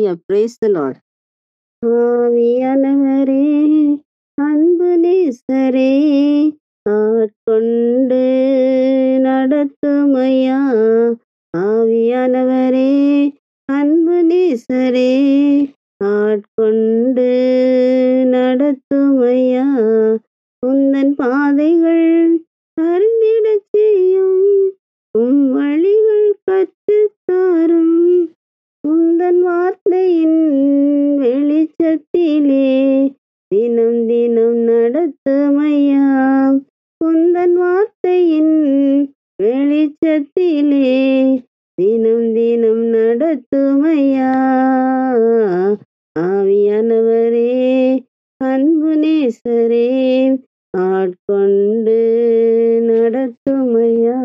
Hallelujah, praise the Lord. ஆவியானவரே, அன்பு நேசரே, ஆட்கொண்டு நடத்துமையா. ஆவியானவரே, அன்பு நேசரே, ஆட்கொண்டு நடத்துமையா. உந்தன் பாதைகள் அறிந்திடச் செய்யும், உம் வழிகள் கற்றுத்தாரும். உந்தன் வார்த்தையின் வெளிச்சத்திலே தினம் தினம் நடத்துமையா. உந்தன் வார்த்தையின் வெளிச்சத்திலே தினம் தினம் நடத்துமையா. ஆவியானவரே, அன்பு நேசரே, ஆட்கொண்டு நடத்துமையா.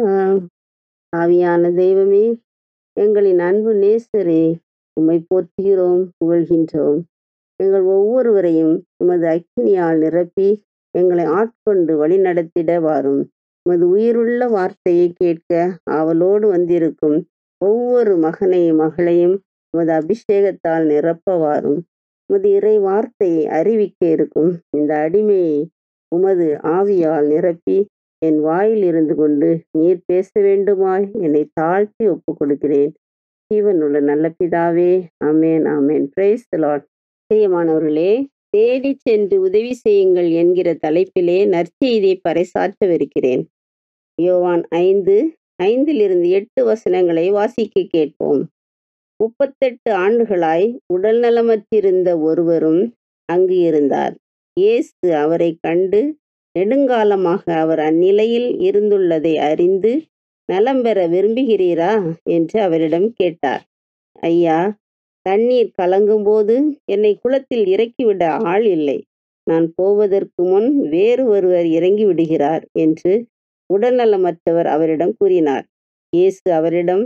ஆவியான தெய்வமே, எங்களின் அன்பு நேசரே, உம்மை போற்றுகிறோம், புகழ்கின்றோம். எங்கள் ஒவ்வொருவரையும் உமது அக்கினியால் நிரப்பி எங்களை ஆட்கொண்டு வழிநடத்திட வாரும். உமது உயிருள்ள வார்த்தையை கேட்க ஆவலோடு வந்திருக்கும் ஒவ்வொரு மகனையும் மகளையும் உமது அபிஷேகத்தால் நிரப்ப வாரும். உமது இறை வார்த்தையை அறிவிக்க இருக்கும் இந்த அடிமையை உமது ஆவியால் நிரப்பி என் வாயில் இருந்து கொண்டு நீர் பேச வேண்டுமாய் என்னை தாழ்த்தி ஒப்பு கொடுக்கிறேன். ஜீவனுள்ள நல்ல பிதாவே, ஆமேன், ஆமேன். Price the Lord. பிரியமானவர்களே, தேடி சென்று உதவி செய்யுங்கள் என்கிற தலைப்பிலே நற்செய்தியை பறைசாற்றவிருக்கிறேன். யோவான் 5:5-8 வசனங்களை வாசிக்க கேட்போம். 38 ஆண்டுகளாய் உடல் நலமற்றிருந்த ஒருவரும் அங்கு இருந்தார். இயேசு அவரை கண்டு நெடுங்காலமாக அவர் அந்நிலையில் இருந்துள்ளதை அறிந்து, நலம் பெற விரும்புகிறீரா என்று அவரிடம் கேட்டார். ஐயா, தண்ணீர் கலங்கும்போது என்னை குளத்தில் இறக்கிவிட ஆள் இல்லை. நான் போவதற்கு முன் வேறு ஒருவர் இறங்கி விடுகிறார் என்று உடல்நலமற்றவர் அவரிடம் கூறினார். இயேசு அவரிடம்,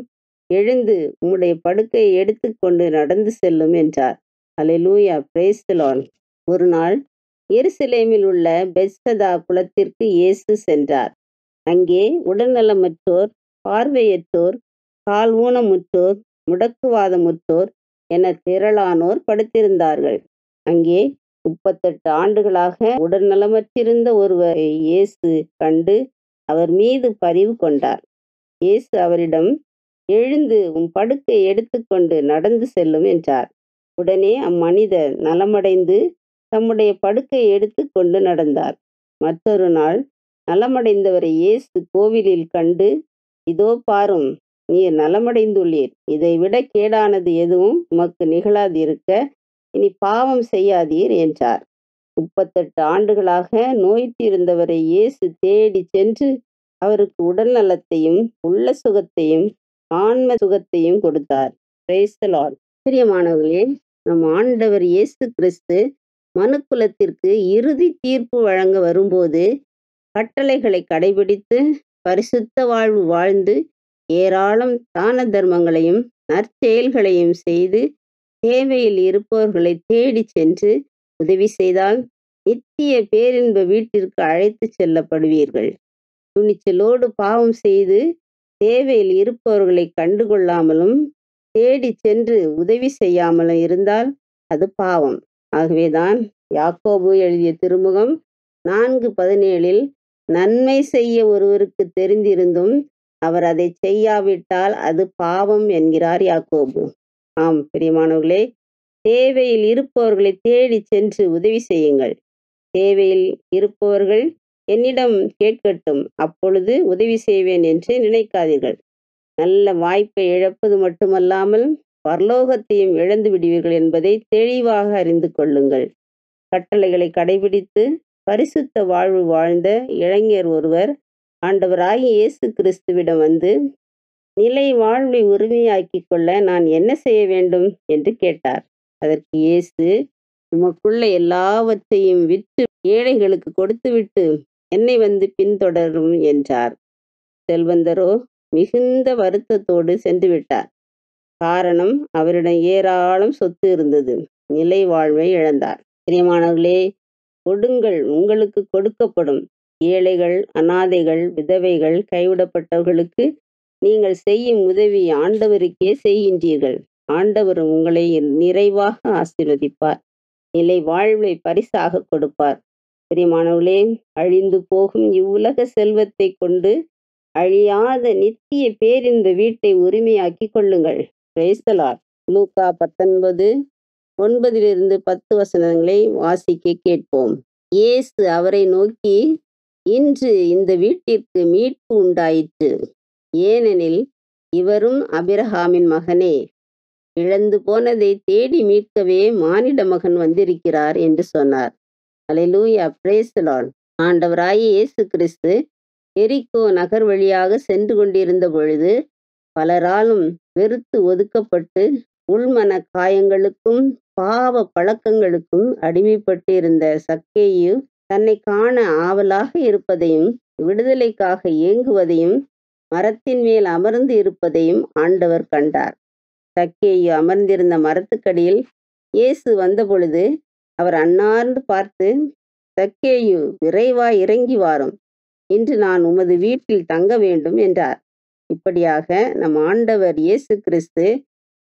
எழுந்து உம்முடைய படுக்கையை எடுத்துக்கொண்டு நடந்து செல்லும் என்றார். ஹல்லேலூயா, பிரைஸ் தி லார்ட். ஒரு நாள் எருசலேமில் உள்ள பெத்சதா குளத்திற்கு இயேசு சென்றார். அங்கே உடல்நலமற்றோர், பார்வையற்றோர், கால் ஊனமுற்றோர், முடக்குவாதமுற்றோர் என திரளானோர் படுத்திருந்தார்கள். அங்கே 38 ஆண்டுகளாக உடல்நலமற்றிருந்த ஒருவரை இயேசு கண்டு அவர் மீது பரிவு கொண்டார். இயேசு அவரிடம், எழுந்து உன் படுக்கை எடுத்துக்கொண்டு நடந்து செல்லும் என்றார். உடனே அம்மனிதர் நலமடைந்து தம்முடைய படுக்கையை எடுத்துக்கொண்டு நடந்தார். மற்றொரு நாள் நலமடைந்தவரை இயேசு கோவிலில் கண்டு, இதோ பாரும், நீர் நலமடைந்துள்ளீர். இதைவிட கேடானது எதுவும் உமக்கு நிகழாதிருக்க இனி பாவம் செய்யாதீர் என்றார். 38 ஆண்டுகளாக நோய்த்திருந்தவரை இயேசு தேடி சென்று அவருக்கு உடல் நலத்தையும் உள்ள சுகத்தையும் ஆன்ம சுகத்தையும் கொடுத்தார். Price the Lord. பிரியமானவர்களே, நம் ஆண்டவர் இயேசு கிறிஸ்து மனுக்குலத்திற்கு இறுதி தீர்ப்பு வழங்க வரும்போது கட்டளைகளை கடைபிடித்து பரிசுத்த வாழ்வு வாழ்ந்து ஏராளம் தான தர்மங்களையும் நற்செயல்களையும் செய்து தேவையில் இருப்பவர்களை தேடி சென்று உதவி செய்தால் நித்திய பேரின்ப வீட்டிற்கு அழைத்து செல்லப்படுவீர்கள். துணிச்சலோடு பாவம் செய்து தேவையில் இருப்பவர்களை கண்டுகொள்ளாமலும் தேடி சென்று உதவி செய்யாமலும் இருந்தால் அது பாவம். ஆகவேதான் யாக்கோபு எழுதிய திருமுகம் 4:17 நன்மை செய்ய ஒருவருக்கு தெரிந்திருந்தும் அவர் அதை செய்யாவிட்டால் அது பாவம் என்கிறார் யாக்கோபு. ஆம் பிரியமானவர்களே, தேவையில் இருப்பவர்களை தேடி சென்று உதவி செய்யுங்கள். தேவையில் இருப்பவர்கள் என்னிடம் கேட்கட்டும், அப்பொழுது உதவி செய்வேன் என்று நினைக்காதீர்கள். நல்ல வாய்ப்பை இழப்பது மட்டுமல்லாமல் பரலோகத்தையும் இழந்து விடுவீர்கள் என்பதை தெளிவாக அறிந்து கொள்ளுங்கள். கட்டளைகளை கடைபிடித்து பரிசுத்த வாழ்வு வாழ்ந்த இளைஞர் ஒருவர் ஆண்டவராகிய இயேசு கிறிஸ்துவிடம் வந்து, நிலை வாழ்வை உரிமையாக்கிக் கொள்ள நான் என்ன செய்ய வேண்டும் என்று கேட்டார். அதற்கு இயேசு, உமக்குள்ள எல்லாவற்றையும் விற்று ஏழைகளுக்கு கொடுத்துவிட்டு என்னை வந்து பின்தொடரும் என்றார். செல்வந்தரோ மிகுந்த வருத்தத்தோடு சென்று விட்டார். காரணம், அவரிடம் ஏராளம் சொத்து இருந்தது. நிலை வாழ்வை இழந்தார். பிரியமானவர்களே, கொடுங்கள், உங்களுக்கு கொடுக்கப்படும். ஏழைகள், அனாதைகள், விதவைகள், கைவிடப்பட்டவர்களுக்கு நீங்கள் செய்யும் உதவி ஆண்டவருக்கே செய்கின்றீர்கள். ஆண்டவர் உங்களை நிறைவாக ஆசீர்வதிப்பார். நிலை வாழ்வை பரிசாக கொடுப்பார். பிரியமானவர்களே, அழிந்து போகும் இவ்வுலக செல்வத்தை கொண்டு அழியாத நித்திய பேரின்ப வீட்டை உரிமையாக்கி கொள்ளுங்கள். Price the Lord. லூக்கா 19:9-10 வசனங்களை வாசிக்க கேட்போம். இயேசு அவரை நோக்கி, இன்று இந்த வீட்டிற்கு மீட்பு உண்டாயிற்று. ஏனெனில் இவரும் ஆபிரகாமின் மகனே. இழந்து போனதை தேடி மீட்கவே மானிட மகன் வந்திருக்கிறார் என்று சொன்னார். அல்லேலூயா, பிரைஸ் தி லார்ட். ஆண்டவராகிய இயேசு கிறிஸ்து எரிகோ நகர் வழியாக சென்று கொண்டிருந்த பொழுது பலராலும் வெறுத்து ஒதுக்கப்பட்டு உள்மன காயங்களுக்கும் பாவ பழக்கங்களுக்கும் அடிமைப்பட்டு இருந்த சக்கேயு தன்னை காண ஆவலாக இருப்பதையும் விடுதலைக்காக ஏங்குவதையும் மரத்தின் மேல் அமர்ந்து இருப்பதையும் ஆண்டவர் கண்டார். சக்கேயு அமர்ந்திருந்த மரத்துக்கடியில் இயேசு வந்தபொழுது அவர் அண்ணார்ந்து பார்த்து, சக்கேயு, விரைவாய் இறங்கி வாரும், இன்று நான் உமது வீட்டில் தங்க வேண்டும் என்றார். இப்படியாக நம் ஆண்டவர் இயேசு கிறிஸ்து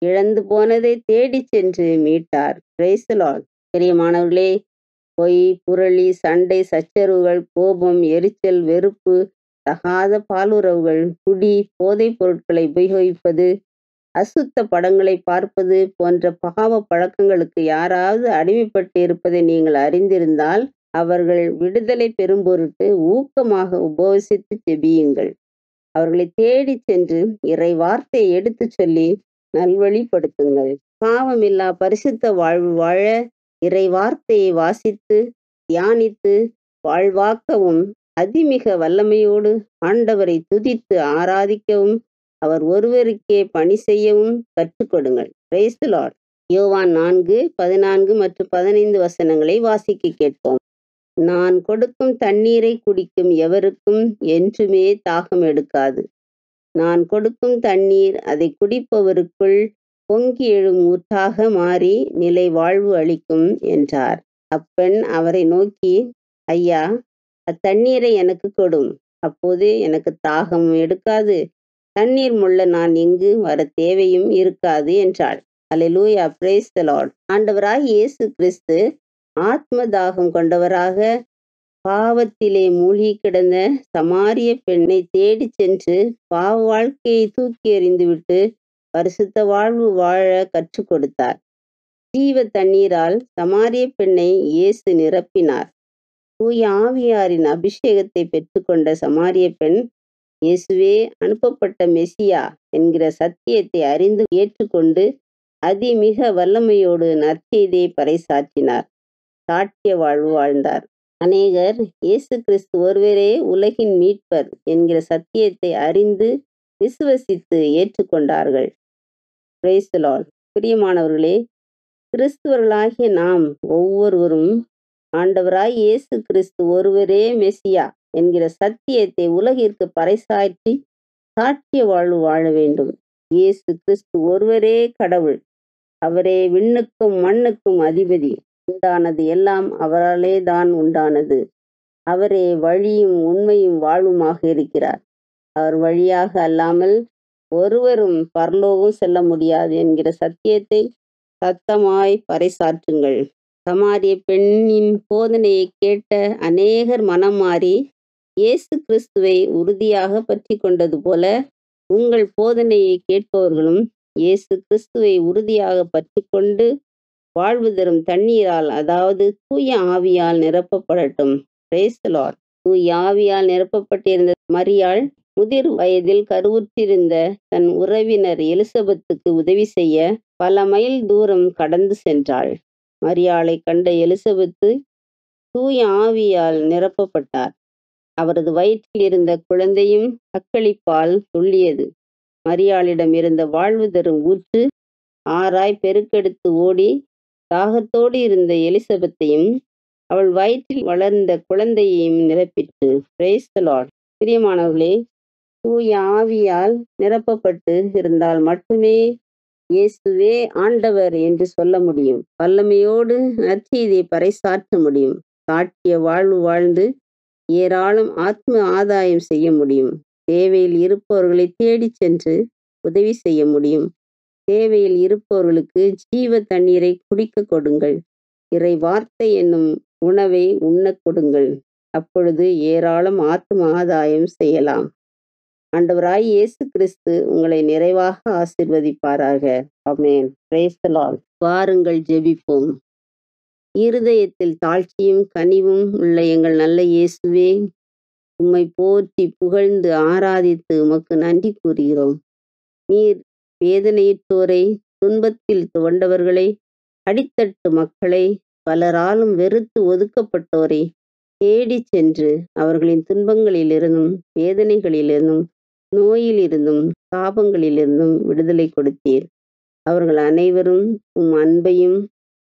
இழந்து போனதை தேடி சென்று மீட்டார். Price the Lord. பிரியமானவர்களே, பொய், புரளி, சண்டை, சச்சரவுகள், கோபம், எரிச்சல், வெறுப்பு, தகாத பாலுறவுகள், குடி, போதைப் பொருட்களை உபயோகிப்பது, அசுத்த படங்களை பார்ப்பது போன்ற பாவ பழக்கங்களுக்கு யாராவது அடிமைப்பட்டு இருப்பதை நீங்கள் அறிந்திருந்தால் அவர்கள் விடுதலை பெறும் பொருட்டு ஊக்கமாக உபவசித்து ஜெபியுங்கள். அவர்களை தேடி சென்று இறை வார்த்தையை எடுத்து சொல்லி நல்வழிப்படுத்துங்கள். பாவமில்லா பரிசுத்த வாழ்வு வாழ இறை வார்த்தையை வாசித்து தியானித்து வாழ்வாக்கவும் அதிமிக வல்லமையோடு ஆண்டவரை துதித்து ஆராதிக்கவும் அவர் ஒருவருக்கே பணி செய்யவும் கற்றுக்கொடுங்கள். Price the Lord. யோவான் 4:14 மற்றும் 15 வசனங்களை வாசிக்க கேட்போம். நான் கொடுக்கும் தண்ணீரை குடிக்கும் எவருக்கும் என்றுமே தாகம் எடுக்காது. நான் கொடுக்கும் தண்ணீர் அதை குடிப்பவருக்குள் பொங்கி எழும் ஊற்றாக மாறி நிலை வாழ்வு அளிக்கும் என்றார். அப்பெண் அவரை நோக்கி, ஐயா, அத்தண்ணீரை எனக்கு கொடும், அப்போது எனக்கு தாகம் எடுக்காது, தண்ணீர் முள்ள நான் இங்கு வர தேவையும் இருக்காது என்றாள். அல்லேலூயா, பிரைஸ் தி லார்ட். ஆண்டவராகிய இயேசு கிறிஸ்து ஆத்ம தாகம் கொண்டவராக பாவத்திலே மூழ்கி கிடந்த சமாரிய பெண்ணை தேடி சென்று பாவ வாழ்க்கையை தூக்கி எறிந்துவிட்டு பரிசுத்த வாழ்வு வாழ கற்றுக் கொடுத்தார். ஜீவ தண்ணீரால் சமாரிய பெண்ணை இயேசு நிரப்பினார். தூய ஆவியாரின் அபிஷேகத்தை பெற்றுக்கொண்ட சமாரிய பெண் இயேசுவே அனுப்பப்பட்ட மெசியா என்கிற சத்தியத்தை அறிந்து ஏற்றுக்கொண்டு அதிமிக வல்லமையோடு நற்செய்தியை பறைசாற்றினார். சாட்சிய வாழ்வு வாழ்ந்தார். அநேகர் இயேசு கிறிஸ்து ஒருவரே உலகின் மீட்பர் என்கிற சத்தியத்தை அறிந்து விசுவசித்து ஏற்றுக்கொண்டார்கள். Price the Lord. பிரியமானவர்களே, கிறிஸ்துவர்களாகிய நாம் ஒவ்வொருவரும் ஆண்டவராய் இயேசு கிறிஸ்து ஒருவரே மெசியா என்கிற சத்தியத்தை உலகிற்கு பறைசாற்றி சாட்சிய வாழ்வு வாழ வேண்டும். இயேசு கிறிஸ்து ஒருவரே கடவுள். அவரே விண்ணுக்கும் மண்ணுக்கும் அதிபதி. உண்டானது எல்லாம் அவராலே தான் உண்டானது. அவரே வழியும் உண்மையும் வாழ்வுமாக இருக்கிறார். அவர் வழியாக அல்லாமல் ஒருவரும் பரலோகம் செல்ல முடியாது என்கிற சத்தியத்தை சத்தமாய் பறைசாற்றுங்கள். சமாரிய பெண்ணின் போதனையை கேட்ட அநேகர் மனம் மாறி இயேசு கிறிஸ்துவை உறுதியாக பற்றி கொண்டது போல உங்கள் போதனையை கேட்பவர்களும் இயேசு கிறிஸ்துவை உறுதியாக பற்றி கொண்டு வாழ்வு தரும் தண்ணீரால், அதாவது தூய ஆவியால் நிரப்பப்படட்டும். Price the Lord. தூய ஆவியால் நிரப்பப்பட்டிருந்த மரியாள் முதிர் வயதில் கருவுற்றிருந்த தன் உறவினர் எலிசபெத்துக்கு உதவி செய்ய பல மைல் தூரம் கடந்து சென்றாள். மரியாளை கண்ட எலிசபெத்து தூய ஆவியால் நிரப்பப்பட்டார். அவரது வயிற்றில் இருந்த குழந்தையும் அக்களிப்பால் துள்ளியது. மரியாளிடம் இருந்த வாழ்வு தரும் ஊற்று ஆறாய் பெருக்கெடுத்து ஓடி தாகத்தோடு இருந்த எலிசபெத்தையும் அவள் வயிற்றில் வளர்ந்த குழந்தையையும் நிரப்பிற்று. Price the Lord. பிரியமானவர்களே, தூய ஆவியால் நிரப்பப்பட்டு இருந்தால் மட்டுமே இயேசுவே ஆண்டவர் என்று சொல்ல முடியும். வல்லமையோடு நற்செய்தியை பறைசாற்ற முடியும். சாட்சிய வாழ்வு வாழ்ந்து ஏராளம் ஆத்ம ஆதாயம் செய்ய முடியும். தேவையில் இருப்பவர்களை தேடி சென்று உதவி செய்ய முடியும். தேவையில் இருப்பவர்களுக்கு ஜீவ தண்ணீரை குடிக்கக் கொடுங்கள். இறை வார்த்தை என்னும் உணவை உண்ணக் கொடுங்கள். அப்பொழுது ஏராளம் ஆத்தும ஆதாயம் செய்யலாம். ஆண்டவராய் இயேசு கிறிஸ்து உங்களை நிறைவாக ஆசீர்வதிப்பாராக. ஆமென். Praise the lord. வாருங்கள் ஜெபிப்போம். இருதயத்தில் தாழ்ச்சியும் கனிவும் உள்ள எங்கள் நல்ல இயேசுவே, உம்மை போற்றி புகழ்ந்து ஆராதித்து உமக்கு நன்றி கூறுகிறோம். நீர் வேதனையுற்றோரை, துன்பத்தில் துவண்டவர்களை, அடித்தட்டு மக்களை, பலராலும் வெறுத்து ஒதுக்கப்பட்டோரை தேடிச் சென்று அவர்களின் துன்பங்களிலிருந்தும் வேதனைகளிலிருந்தும் நோயிலிருந்தும் சாபங்களிலிருந்தும் விடுதலை கொடுத்தீர். அவர்கள் அனைவரும் உம் அன்பையும்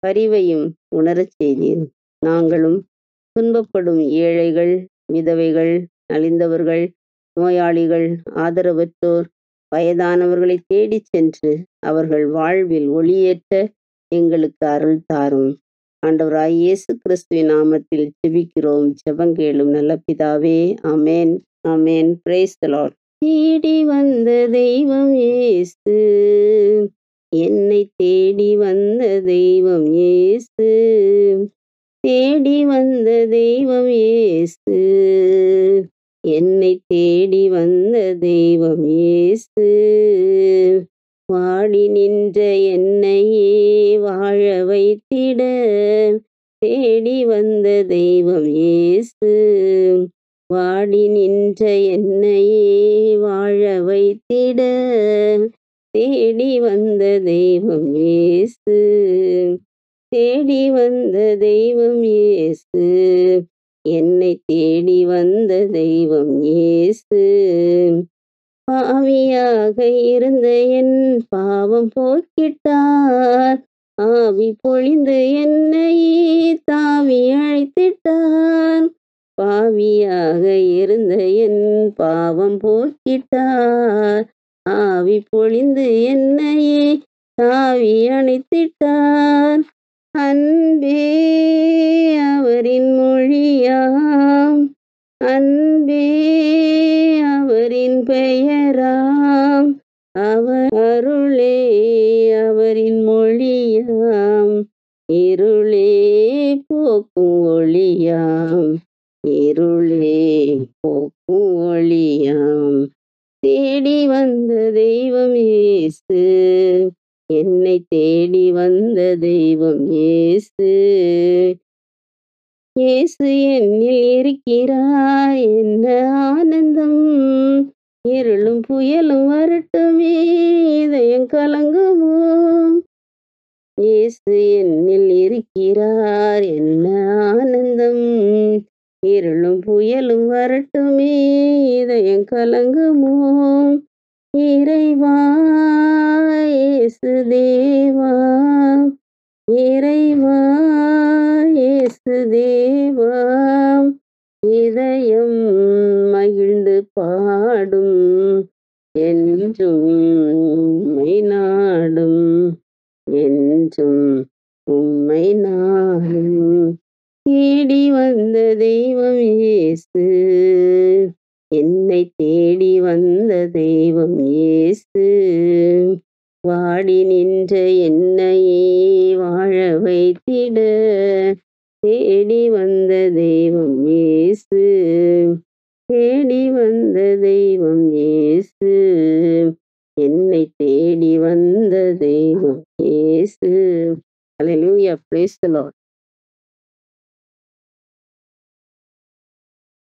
பரிவையும் உணரச் செய்தீர். நாங்களும் துன்பப்படும் ஏழைகள், விதவைகள், நலிந்தவர்கள், நோயாளிகள், ஆதரவற்றோர், வயதானவர்களை தேடிச் சென்று அவர்கள் வாழ்வில் ஒளியேற்ற எங்களுக்கு அருள் தாரும். ஆண்டவராய் இயேசு கிறிஸ்துவின் நாமத்தில் ஜெபிக்கிறோம். ஜெபங்கேளும் நல்ல பிதாவே. Amen. Amen. Praise the lord. தேடி வந்த தெய்வம் இயேசு, என்னை தேடி வந்த தெய்வம் இயேசு, தேடி வந்த தெய்வம் இயேசு, என்னை தேடி வந்த தெய்வம் இயேசு, வாடி நின்ற என்னையே வாழ வைத்திட தேடி வந்த தெய்வம் இயேசு, வாடி நின்ற என்னையே வாழ வைத்திட தேடி வந்த தெய்வம் இயேசு, தேடி வந்த தெய்வம் இயேசு, என்னை தேடி வந்த தெய்வம் இயேசு, பாவியாக இருந்த என் பாவம் போக்கிட்டார், ஆவி பொழிந்து என்னையே தாவி அழைத்திட்டார், பாவியாக இருந்த என் பாவம் போக்கிட்டார், ஆவி பொழிந்து என்னையே தாவி அணைத்திட்டார், அன்பே அவரின் மொழியாம், அன்பே அவரின் பெயராம், அவர் அருளே அவரின் மொழியாம், இருளே போக்கும் ஒளியாம், இருளே போக்கும் ஒளியாம், தேடி வந்த தெய்வம் இயேசு, என்னை தேடி வந்த தெய்வம் இயேசு, இயேசு என்னில் இருக்கிறார் என்ன ஆனந்தம், இருளும் புயலும் வரட்டுமே இதயம் கலங்குமோ, இயேசு என்னில் இருக்கிறார் என்ன ஆனந்தம், இருளும் புயலும் வரட்டுமே இதயம் கலங்குமோ, இறைவா இயேசு தேவா, இறைவா இயேசு தேவா, இதயம் மகிழ்ந்து பாடும் என்றும் உம்மை நாடும், என்றும் உம்மை நாடும், தேடி வந்த தெய்வம் இயேசு, என்னை தேடி வந்த தெய்வம் இயேசு, வாடி நின்ற என்னையே வாழ வைத்திட தேடி வந்த தெய்வம் இயேசு, தேடி வந்த தெய்வம் இயேசு, என்னை தேடி வந்த தெய்வம் Yesu. Hallelujah. Praise the Lord.